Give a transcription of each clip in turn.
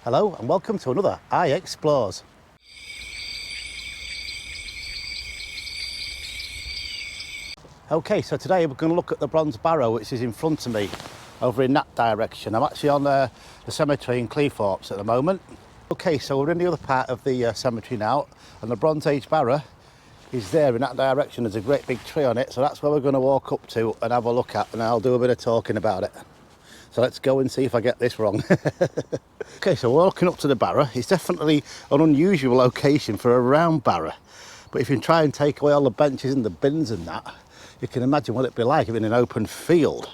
Hello and welcome to another I Explores. Okay, so today we're going to look at the Bronze Barrow, which is in front of me over in that direction. I'm actually on the cemetery in Cleethorpes at the moment. Okay, so we're in the other part of the cemetery now, and the Bronze Age Barrow is there in that direction. There's a great big tree on it, so that's where we're going to walk up to and have a look at, and I'll do a bit of talking about it. So let's go and see if I get this wrong. Okay, so we're walking up to the barrow. It's definitely an unusual location for a round barrow, but if you try and take away all the benches and the bins and that, you can imagine what it'd be like in an open field.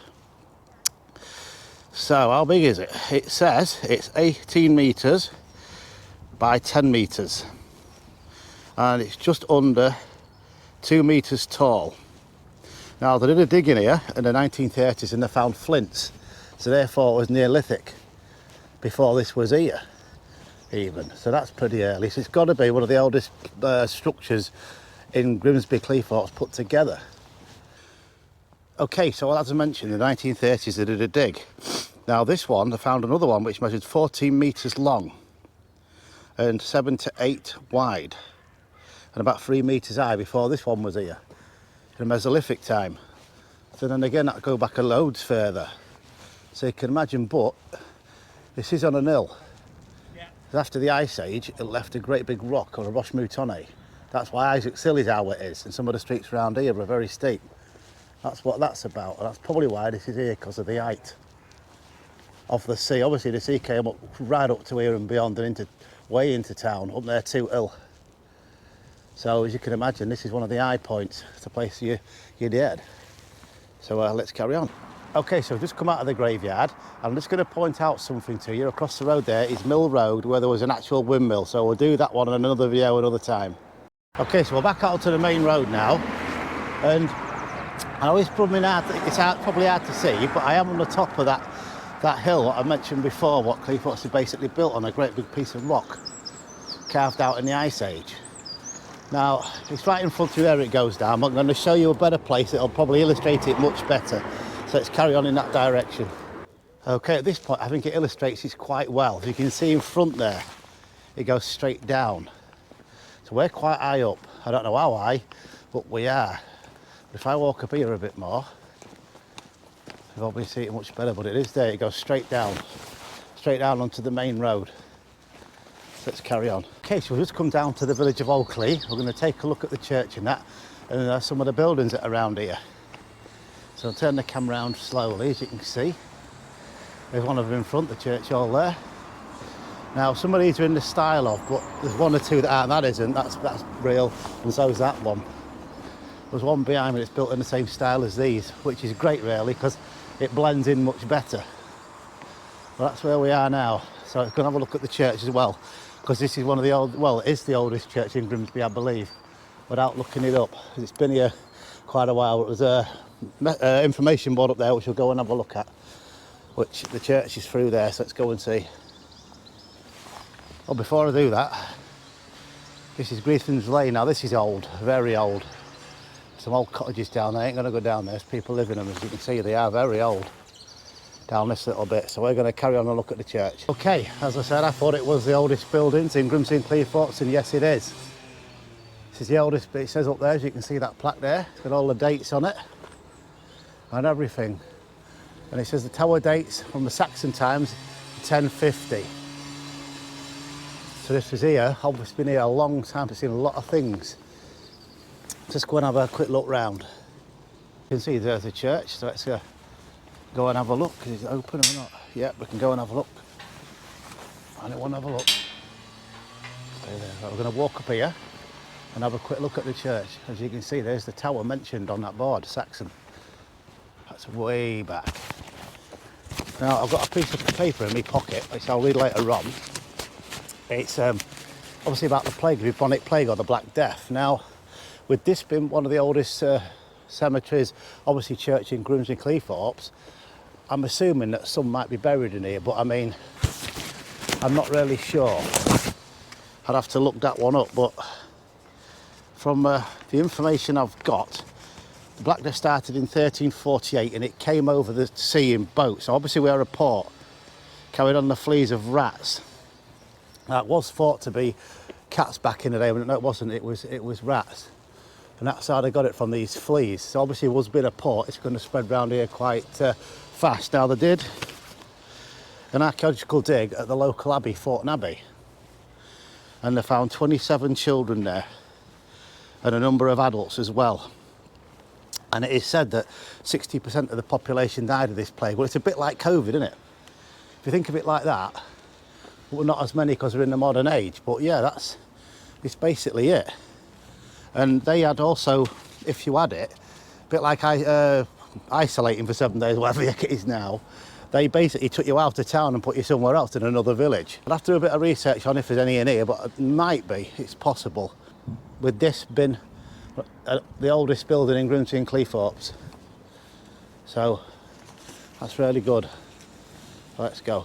So how big is it? It says it's 18 metres by 10 metres, and it's just under 2 metres tall. Now they did a dig in here in the 1930s and they found flints, so therefore it was Neolithic before this was here even, so that's pretty early. So it's got to be one of the oldest structures in Grimsby, Cleethorpes put together. Okay, so as I mentioned, in the 1930s they did a dig. Now this one, they found another one which measured 14 metres long and 7 to 8 wide and about 3 metres high before this one was here in the Mesolithic time. So then again that go back a loads further, so you can imagine. But this is on an hill. Yeah. After the Ice Age it left a great big rock or a roche moutonné. That's why Isaac's Hill is how it is, and some of the streets around here are very steep. That's what that's about, and that's probably why this is here, because of the height of the sea. Obviously the sea came up right up to here and beyond and way into town, up there to Hill. So as you can imagine, this is one of the high points. It's a place you'd head. So let's carry on. Okay, so I've just come out of the graveyard. I'm just going to point out something to you. Across the road there is Mill Road, where there was an actual windmill, so we'll do that one in another video another time. Okay, so we're back out to the main road now, and I know it's probably hard to see, but I am on the top of that hill that I mentioned before, what Cleethorpes is basically built on, a great big piece of rock carved out in the Ice Age. Now, it's right in front of where it goes down. I'm going to show you a better place that'll probably illustrate it much better. So let's carry on in that direction. Okay, at this point I think it illustrates it quite well. As you can see in front there, it goes straight down. So we're quite high up. I don't know how high, but we are. If I walk up here a bit more, you'll probably see it much better, but it is there. It goes straight down onto the main road. So let's carry on. Okay, so we've just come down to the village of Oakley. We're going to take a look at the church and that, and some of the buildings that are around here. So I'll turn the camera around slowly, as you can see. There's one of them in front, the church hall there. Now some of these are in the style of, but there's one or two that aren't. That isn't. That's real, and so is that one. There's one behind me that's built in the same style as these, which is great really, because it blends in much better. Well, that's where we are now. So I'm going to have a look at the church as well, because this is one of the old, well, it is the oldest church in Grimsby, I believe, without looking it up. It's been here quite a while. There's a information board up there which we'll go and have a look at, which the church is through there, so let's go and see. Well, before I do that, this is Grimsby Lane. Now this is old, very old. Some old cottages down there. I ain't going to go down there. There's people living in them. As you can see, they are very old down this little bit. So we're going to carry on and look at the church. Okay, as I said, I thought it was the oldest buildings in Grimsby and Cleethorpes, and yes it is. This is the oldest, but it says up there, as you can see that plaque there, it's got all the dates on it and everything. And it says the tower dates from the Saxon times, 1050. So this was here, obviously been here a long time, it's seen a lot of things. Just go and have a quick look round. You can see there's the church, so let's go and have a look. Is it open or not? Yeah, we can go and have a look. Anyone have a look? Stay there. Right, we're going to walk up here and have a quick look at the church. As you can see, there's the tower mentioned on that board, Saxon. That's way back. Now, I've got a piece of paper in my pocket, which I'll read later on. It's obviously about the plague, the bubonic plague or the Black Death. Now, with this being one of the oldest cemeteries, obviously church in Grimsby Cleethorpes, I'm assuming that some might be buried in here, but I mean, I'm not really sure. I'd have to look that one up, but from the information I've got, the Black Death started in 1348 and it came over the sea in boats. So obviously we are a port, carried on the fleas of rats. That was thought to be cats back in the day, but no, it wasn't. It was rats, and that's how they got it, from these fleas. So obviously, it was a bit of port. It's going to spread around here quite fast. Now, they did an archaeological dig at the local abbey, Thornton Abbey, and they found 27 children there and a number of adults as well. And it is said that 60% of the population died of this plague. Well, it's a bit like COVID, isn't it? If you think of it like that, well, not as many because we're in the modern age, but yeah, it's basically it. And they had also, if you had it, a bit like isolating for 7 days, whatever it is now, they basically took you out of town and put you somewhere else in another village. I'd have to do a bit of research on if there's any in here, but it might be, it's possible. With this being the oldest building in Grimsby and Cleethorpes. So that's really good. Let's go.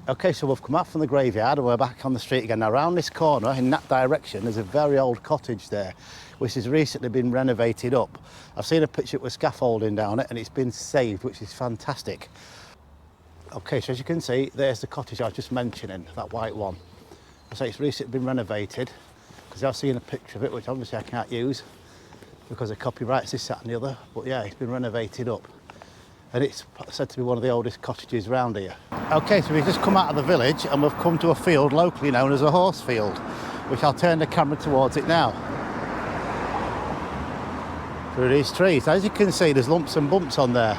Okay, so we've come out from the graveyard and we're back on the street again. Now, around this corner, in that direction, there's a very old cottage there, which has recently been renovated up. I've seen a picture with scaffolding down it and it's been saved, which is fantastic. Okay, so as you can see, there's the cottage I was just mentioning, that white one. I say it's recently been renovated, because I've seen a picture of it, which obviously I can't use because of copyrights, this, that and the other. But yeah, it's been renovated up. And it's said to be one of the oldest cottages around here. Okay, so we've just come out of the village and we've come to a field locally known as a horse field, which I'll turn the camera towards it now. Through these trees. As you can see, there's lumps and bumps on there.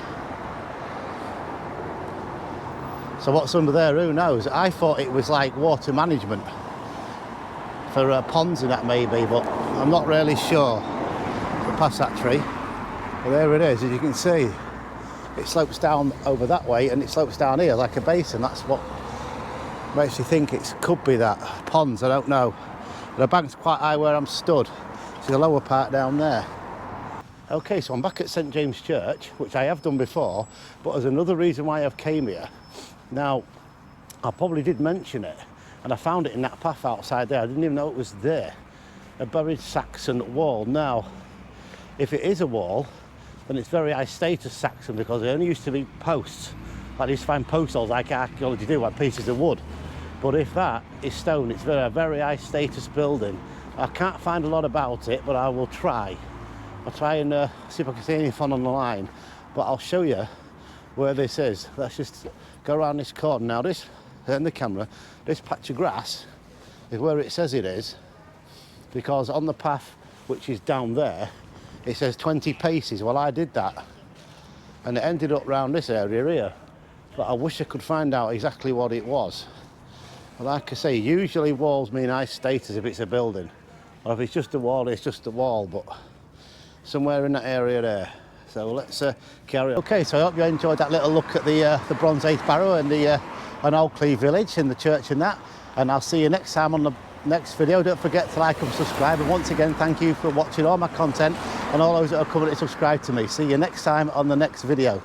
So what's under there, who knows? I thought it was like water management for ponds and that maybe, but I'm not really sure. We'll pass that tree. But there it is, as you can see. It slopes down over that way and it slopes down here like a basin. That's what makes you think it could be that. Ponds, I don't know. The bank's quite high where I'm stood. See the lower part down there. Okay, so I'm back at St James Church, which I have done before, but there's another reason why I've came here. Now, I probably did mention it, and I found it in that path outside there. I didn't even know it was there. A buried Saxon wall. Now, if it is a wall, then it's very high status Saxon, because it only used to be posts. Like you used to find post holes like archaeology do, like pieces of wood. But if that is stone, it's a very high status building. I can't find a lot about it, but I will try. I'll try and see if I can see anything on the line. But I'll show you where this is. Let's just go around this corner. Now this, turn the camera, this patch of grass is where it says it is, because on the path, which is down there, it says 20 paces. Well, I did that, and it ended up round this area here. But I wish I could find out exactly what it was. But like I say, usually walls mean high status if it's a building. Or if it's just a wall, it's just a wall, but somewhere in that area there. So let's carry on. Okay, so I hope you enjoyed that little look at the Bronze Age barrow and an Old Clee village and the church and that. And I'll see you next time on the next video. Don't forget to like and subscribe. And once again, thank you for watching all my content and all those that are coming to subscribe to me. See you next time on the next video.